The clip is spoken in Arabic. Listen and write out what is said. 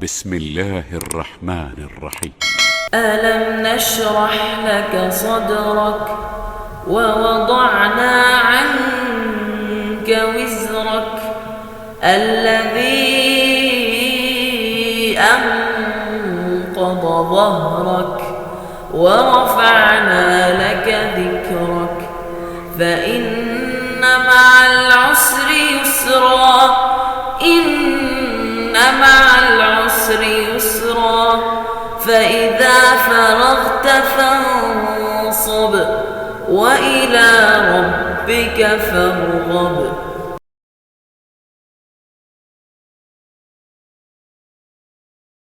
بسم الله الرحمن الرحيم. ألم نشرح لك صدرك ووضعنا عنك وزرك الذي أنقض ظهرك ورفعنا لك ذكرك فإن مع العسر يسرا إن مع العسر يسرا فإذا فرغت فانصب وإلى ربك فارغب.